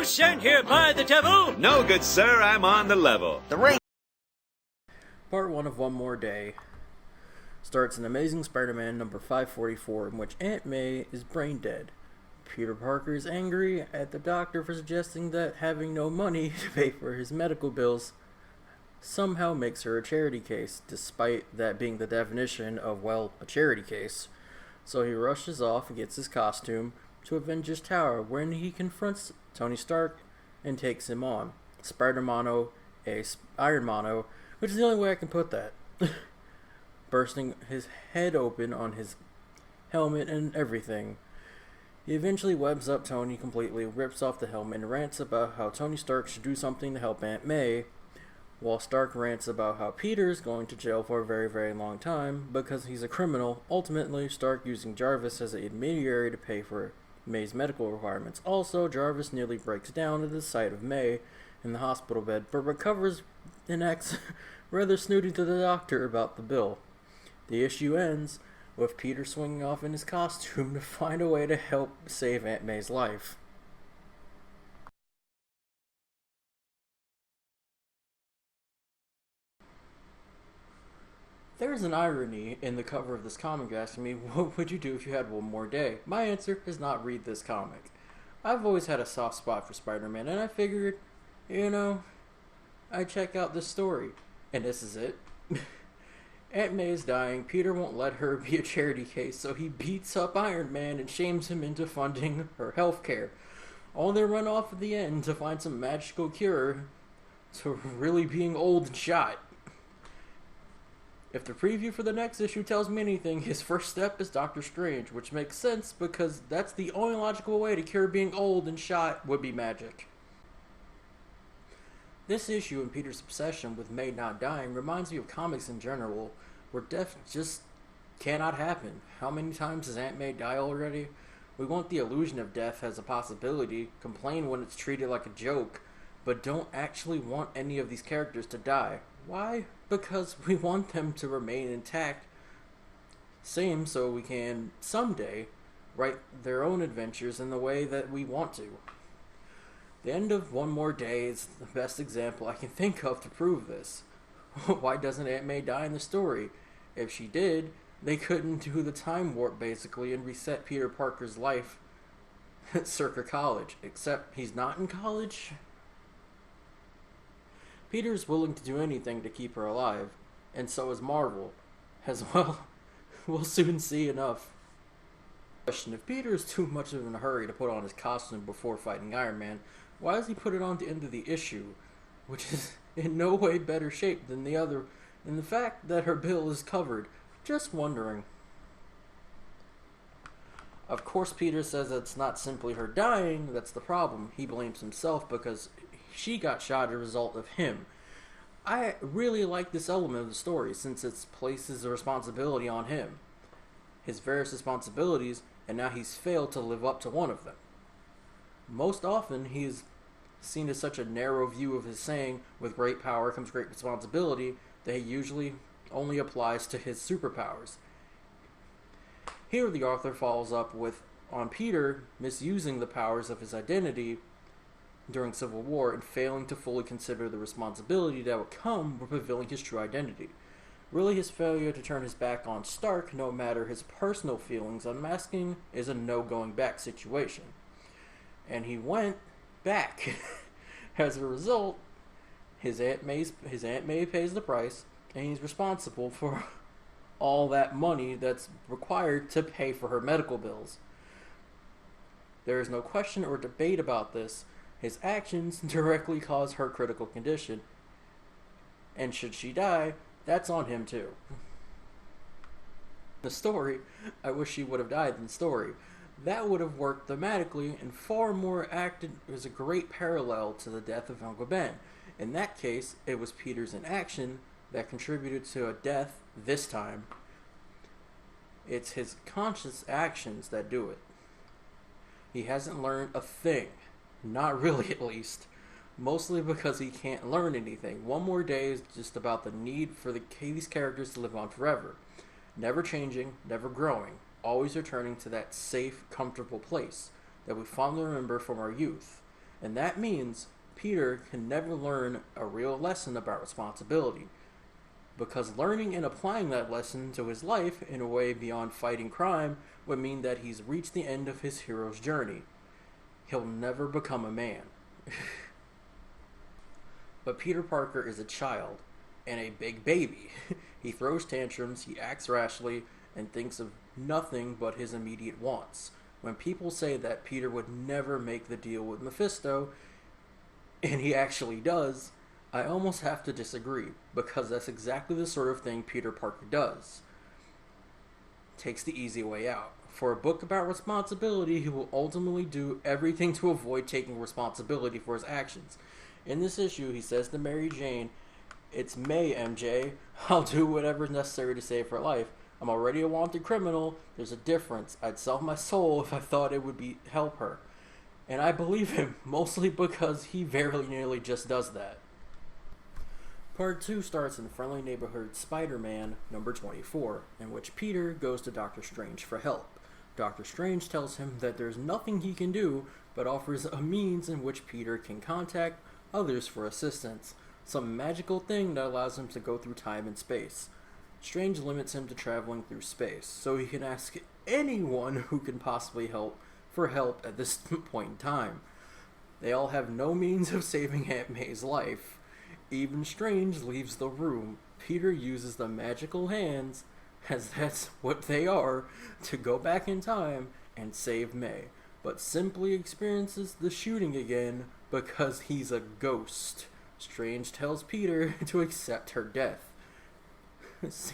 sent here by the devil? No, good sir, I'm on the level. The ring. Part 1 of One More Day starts in Amazing Spider-Man number 544, in which Aunt May is brain dead. Peter Parker is angry at the doctor for suggesting that having no money to pay for his medical bills somehow makes her a charity case, despite that being the definition of, well, a charity case. So he rushes off and gets his costume to Avengers Tower, wherein he confronts Tony Stark and takes him on. Spider-Mono, Iron Mono, which is the only way I can put that. Bursting his head open on his helmet and everything. He eventually webs up Tony completely, rips off the helmet, and rants about how Tony Stark should do something to help Aunt May, while Stark rants about how Peter's going to jail for a very, very long time because he's a criminal, ultimately Stark using Jarvis as an intermediary to pay for May's medical requirements. Also, Jarvis nearly breaks down at the sight of May in the hospital bed, but recovers and acts rather snooty to the doctor about the bill. The issue ends with Peter swinging off in his costume to find a way to help save Aunt May's life. There's an irony in the cover of this comic asking me, what would you do if you had one more day? My answer is not read this comic. I've always had a soft spot for Spider-Man, and I figured, I'd check out this story. And this is it. Aunt May is dying, Peter won't let her be a charity case, so he beats up Iron Man and shames him into funding her health care. All they run off at the end to find some magical cure to really being old and shot. If the preview for the next issue tells me anything, his first step is Doctor Strange, which makes sense because that's the only logical way to cure being old and shot would be magic. This issue and Peter's obsession with May not dying reminds me of comics in general, where death just cannot happen. How many times has Aunt May died already? We want the illusion of death as a possibility, complain when it's treated like a joke, but don't actually want any of these characters to die. Why? Because we want them to remain intact. Same so we can, someday, write their own adventures in the way that we want to. The end of One More Day is the best example I can think of to prove this. Why doesn't Aunt May die in the story? If she did, they couldn't do the time warp basically and reset Peter Parker's life circa college. Except he's not in college. Peter's willing to do anything to keep her alive, and so is Marvel. As well, we'll soon see enough. Question: if Peter is too much of in a hurry to put on his costume before fighting Iron Man, why does he put it on the end of the issue, which is in no way better shape than the other, and the fact that her bill is covered? Just wondering. Of course, Peter says it's not simply her dying that's the problem. He blames himself because she got shot as a result of him. I really like this element of the story since it places the responsibility on him. His various responsibilities, and now he's failed to live up to one of them. Most often, he is seen as such a narrow view of his saying, with great power comes great responsibility, that he usually only applies to his superpowers. Here the author follows up on Peter misusing the powers of his identity during Civil War and failing to fully consider the responsibility that would come with revealing his true identity. Really, his failure to turn his back on Stark, no matter his personal feelings, unmasking is a no-going-back situation. And he went back. As a result, his Aunt May pays the price, and he's responsible for all that money that's required to pay for her medical bills. There is no question or debate about this. His actions directly cause her critical condition, and should she die, that's on him too. The story, I wish she would have died in the story. That would have worked thematically and far more acted as a great parallel to the death of Uncle Ben. In that case, it was Peter's inaction that contributed to a death this time. It's his conscious actions that do it. He hasn't learned a thing. Not really, at least. Mostly because he can't learn anything. One More Day is just about the need for these characters to live on forever. Never changing, never growing. Always returning to that safe, comfortable place that we fondly remember from our youth. And that means Peter can never learn a real lesson about responsibility, because learning and applying that lesson to his life in a way beyond fighting crime would mean that he's reached the end of his hero's journey. He'll never become a man. But Peter Parker is a child and a big baby. He throws tantrums, he acts rashly, and thinks of nothing but his immediate wants. When people say that Peter would never make the deal with Mephisto, and he actually does, I almost have to disagree, because that's exactly the sort of thing Peter Parker does. Takes the easy way out. For a book about responsibility, he will ultimately do everything to avoid taking responsibility for his actions. In this issue, he says to Mary Jane, "It's May, MJ. I'll do whatever's necessary to save her life. I'm already a wanted criminal. There's a difference. I'd sell my soul if I thought it would help her." And I believe him, mostly because he very nearly just does that. Part 2 starts in Friendly Neighborhood Spider-Man number 24, in which Peter goes to Doctor Strange for help. Doctor Strange tells him that there's nothing he can do, but offers a means in which Peter can contact others for assistance, some magical thing that allows him to go through time and space. Strange limits him to traveling through space, so he can ask anyone who can possibly help for help at this point in time. They all have no means of saving Aunt May's life. Even Strange leaves the room. Peter uses the magical hands, as that's what they are, to go back in time and save May, but simply experiences the shooting again because he's a ghost. Strange tells Peter to accept her death.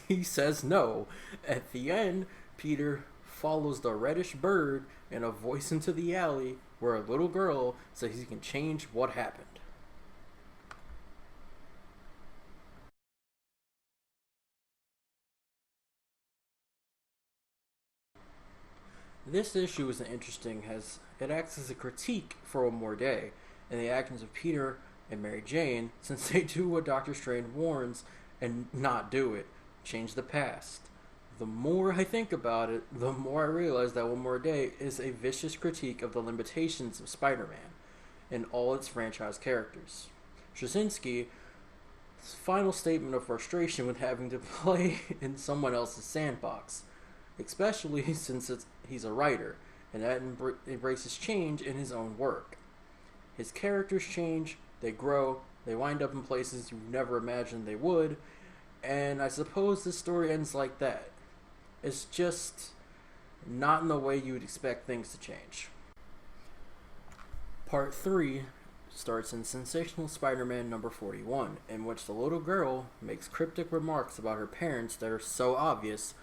He says no. At the end, Peter follows the reddish bird and a voice into the alley where a little girl says he can change what happened. This issue is interesting as it acts as a critique for One More Day and the actions of Peter and Mary Jane, since they do what Doctor Strange warns and not do it, change the past. The more I think about it, the more I realize that One More Day is a vicious critique of the limitations of Spider-Man and all its franchise characters. Straczynski's final statement of frustration with having to play in someone else's sandbox, especially since he's a writer, and that embraces change in his own work. His characters change, they grow, they wind up in places you never imagined they would, and I suppose this story ends like that. It's just not in the way you would expect things to change. Part 3 starts in Sensational Spider-Man number 41, in which the little girl makes cryptic remarks about her parents that are so obvious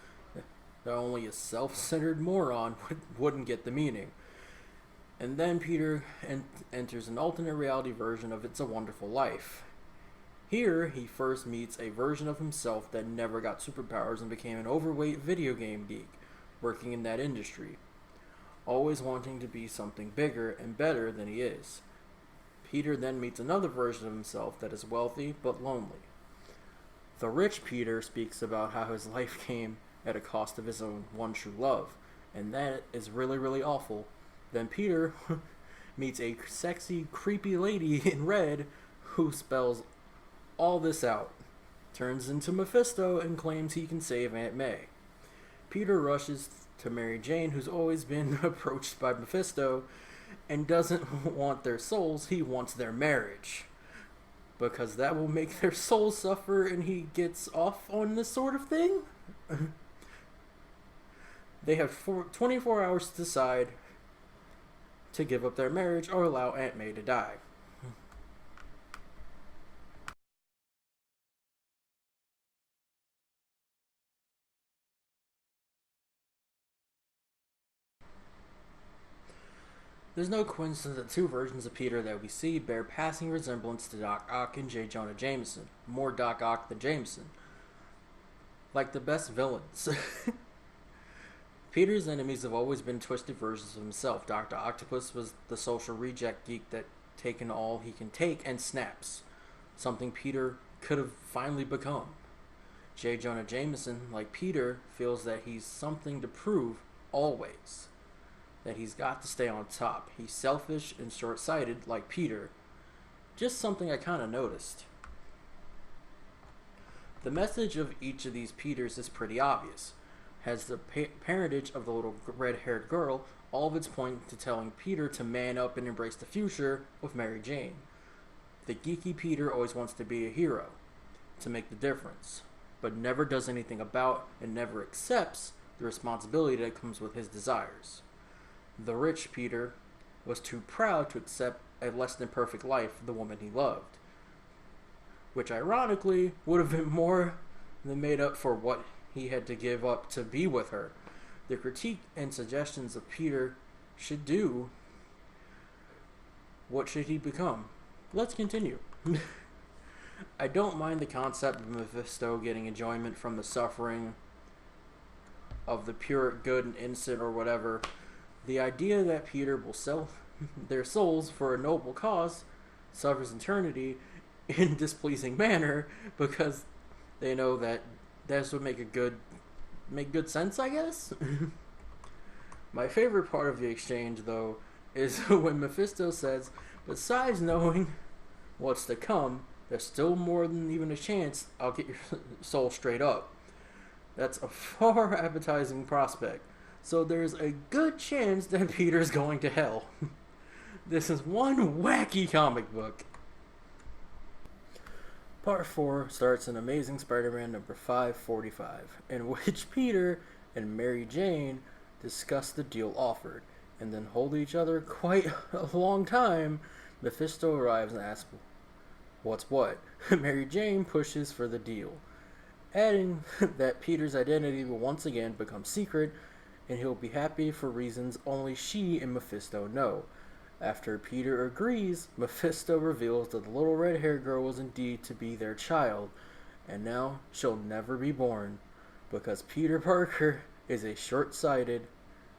that only a self-centered moron wouldn't get the meaning. And then Peter enters an alternate reality version of It's a Wonderful Life. Here, he first meets a version of himself that never got superpowers and became an overweight video game geek, working in that industry, always wanting to be something bigger and better than he is. Peter then meets another version of himself that is wealthy but lonely. The rich Peter speaks about how his life came at a cost of his own one true love, and that is really, really awful. Then Peter meets a sexy, creepy lady in red who spells all this out, turns into Mephisto, and claims he can save Aunt May. Peter rushes to Mary Jane, who's always been approached by Mephisto, and doesn't want their souls, he wants their marriage, because that will make their souls suffer, and he gets off on this sort of thing. They have 24 hours to decide to give up their marriage or allow Aunt May to die. There's no coincidence that two versions of Peter that we see bear passing resemblance to Doc Ock and J. Jonah Jameson. More Doc Ock than Jameson. Like the best villains. Peter's enemies have always been twisted versions of himself. Dr. Octopus was the social reject geek that taken all he can take and snaps. Something Peter could have finally become. J. Jonah Jameson, like Peter, feels that he's something to prove always. that he's got to stay on top. He's selfish and short-sighted like Peter. Just something I kind of noticed. The message of each of these Peters is pretty obvious. Has the parentage of the little red-haired girl, all of its point to telling Peter to man up and embrace the future with Mary Jane. The geeky Peter always wants to be a hero, to make the difference, but never does anything about and never accepts the responsibility that comes with his desires. The rich Peter was too proud to accept a less than perfect life for the woman he loved, which ironically would have been more than made up for what he had to give up to be with her. The critique and suggestions of Peter should do. What should he become? Let's continue. I don't mind the concept of Mephisto getting enjoyment from the suffering of the pure good and innocent or whatever. The idea that Peter will sell their souls for a noble cause suffers eternity in displeasing manner because they know that this would make good sense, I guess. My favorite part of the exchange, though, is when Mephisto says, besides knowing what's to come, there's still more than even a chance I'll get your soul straight up. That's a far appetizing prospect. So there's a good chance that Peter's going to hell. This is one wacky comic book. Part 4 starts in Amazing Spider-Man number 545, in which Peter and Mary Jane discuss the deal offered, and then hold each other quite a long time. Mephisto arrives and asks, what's what? Mary Jane pushes for the deal, adding that Peter's identity will once again become secret, and he'll be happy for reasons only she and Mephisto know. After Peter agrees, Mephisto reveals that the little red-haired girl was indeed to be their child, and now she'll never be born, because Peter Parker is a short-sighted,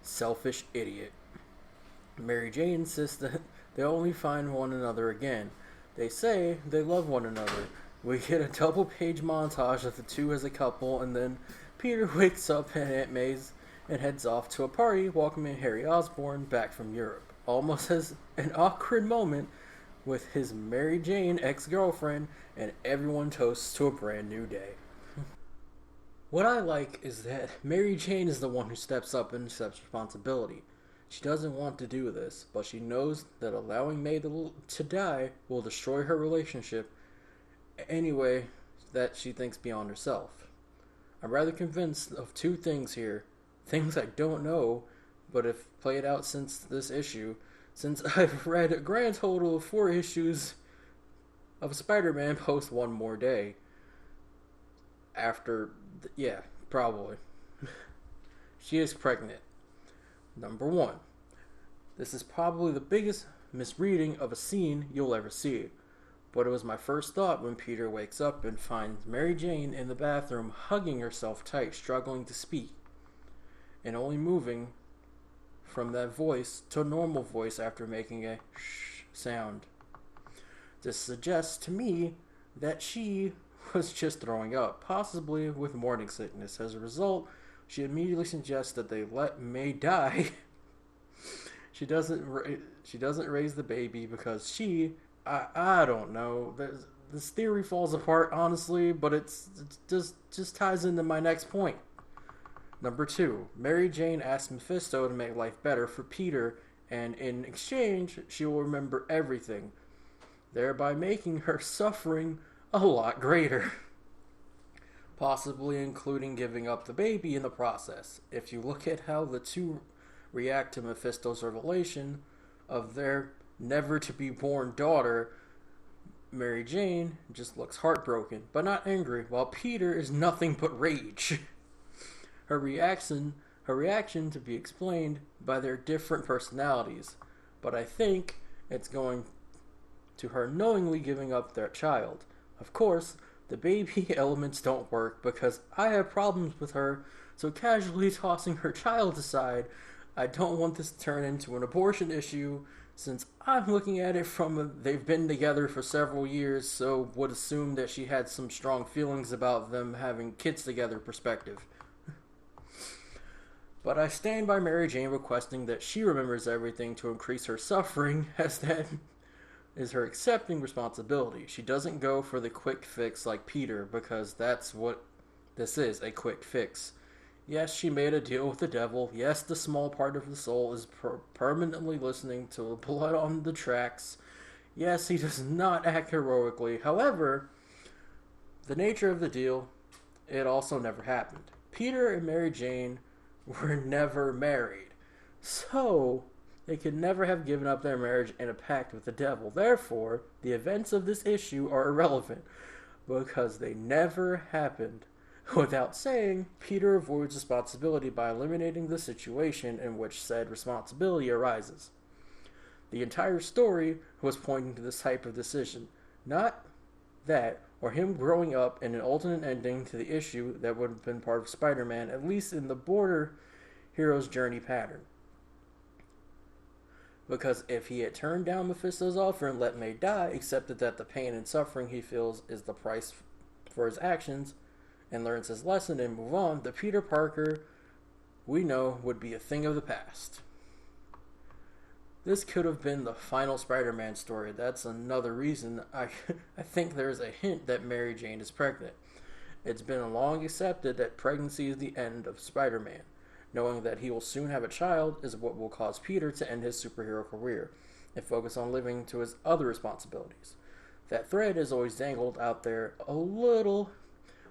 selfish idiot. Mary Jane insists that they only find one another again. They say they love one another. We get a double-page montage of the two as a couple, and then Peter wakes up at Aunt May's and heads off to a party welcoming Harry Osborn back from Europe. Almost has an awkward moment with his Mary Jane ex-girlfriend, and everyone toasts to a brand new day. What I like is that Mary Jane is the one who steps up and accepts responsibility. She doesn't want to do this, but she knows that allowing May to die will destroy her relationship anyway that she thinks beyond herself. I'm rather convinced of two things here. Things I don't know, but have played out since this issue, since I've read a grand total of 4 issues of Spider-Man post One More Day. Yeah, probably. She is pregnant. Number 1. This is probably the biggest misreading of a scene you'll ever see, but it was my first thought when Peter wakes up and finds Mary Jane in the bathroom hugging herself tight, struggling to speak, and only moving from that voice to a normal voice after making a shh sound. This suggests to me that she was just throwing up, possibly with morning sickness. As a result, she immediately suggests that they let May die. She doesn't raise the baby because I don't know. This theory falls apart, honestly, but it just ties into my next point. Number 2, Mary Jane asks Mephisto to make life better for Peter, and in exchange, she will remember everything, thereby making her suffering a lot greater. Possibly including giving up the baby in the process. If you look at how the two react to Mephisto's revelation of their never-to-be-born daughter, Mary Jane just looks heartbroken, but not angry, while Peter is nothing but rage. Her reaction to be explained by their different personalities, but I think it's going to her knowingly giving up their child. Of course, the baby elements don't work because I have problems with her, so casually tossing her child aside, I don't want this to turn into an abortion issue, since I'm looking at it from they've been together for several years, so would assume that she had some strong feelings about them having kids together perspective. But I stand by Mary Jane requesting that she remembers everything to increase her suffering, as that is her accepting responsibility. She doesn't go for the quick fix like Peter, because that's what this is, a quick fix. Yes, she made a deal with the devil. Yes, the small part of the soul is permanently listening to blood on the tracks. Yes, he does not act heroically. However, the nature of the deal, it also never happened. Peter and Mary Jane were never married. So, they could never have given up their marriage in a pact with the devil. Therefore, the events of this issue are irrelevant, because they never happened. Without saying, Peter avoids responsibility by eliminating the situation in which said responsibility arises. The entire story was pointing to this type of decision, not that, or him growing up in an alternate ending to the issue that would have been part of Spider-Man, at least in the border hero's journey pattern. Because if he had turned down Mephisto's offer and let May die, accepted that the pain and suffering he feels is the price for his actions, and learns his lesson and move on, the Peter Parker we know would be a thing of the past. This could have been the final Spider-Man story. That's another reason I think there's a hint that Mary Jane is pregnant. It's been long accepted that pregnancy is the end of Spider-Man. Knowing that he will soon have a child is what will cause Peter to end his superhero career and focus on living to his other responsibilities. That thread is always dangled out there a little,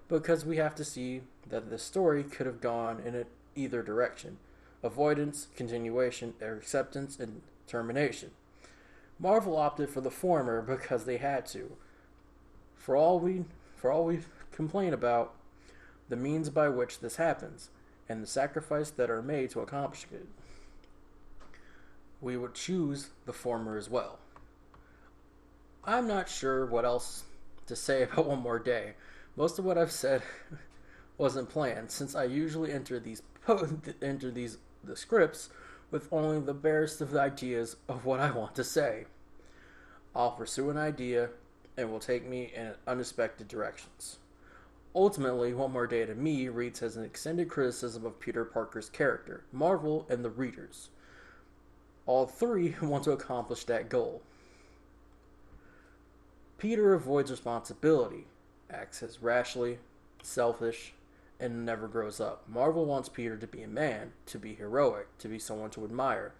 because we have to see that this story could have gone in either direction: avoidance, continuation, or acceptance and termination. Marvel opted for the former because they had to. For all we complain about the means by which this happens and the sacrifice that are made to accomplish it, we would choose the former as well. I'm not sure what else to say about One More Day. Most of what I've said wasn't planned, since I usually enter the scripts with only the barest of ideas of what I want to say. I'll pursue an idea and will take me in unexpected directions. Ultimately, One More Day to me reads as an extended criticism of Peter Parker's character, Marvel, and the readers. All three want to accomplish that goal. Peter avoids responsibility, acts as rashly, selfish, and never grows up. Marvel wants Peter to be a man, to be heroic, to be someone to admire.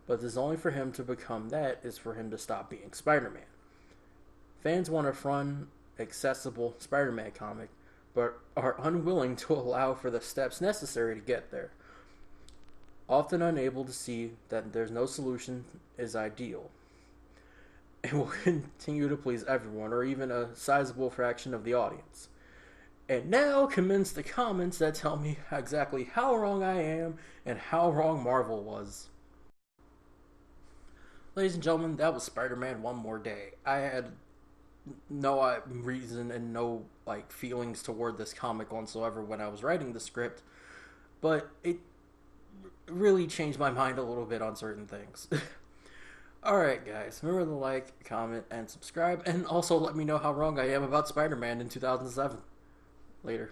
But this is only for him to become that is for him to stop being Spider-Man. Fans want a fun, accessible Spider-Man comic, but are unwilling to allow for the steps necessary to get there. Often unable to see that there's no solution is ideal, and will continue to please everyone, or even a sizable fraction of the audience. And now commence the comments that tell me exactly how wrong I am and how wrong Marvel was. Ladies and gentlemen, that was Spider-Man One More Day. I had no reason and no feelings toward this comic whatsoever when I was writing the script, but it really changed my mind a little bit on certain things. Alright guys, remember to like, comment, and subscribe, and also let me know how wrong I am about Spider-Man in 2007. Later.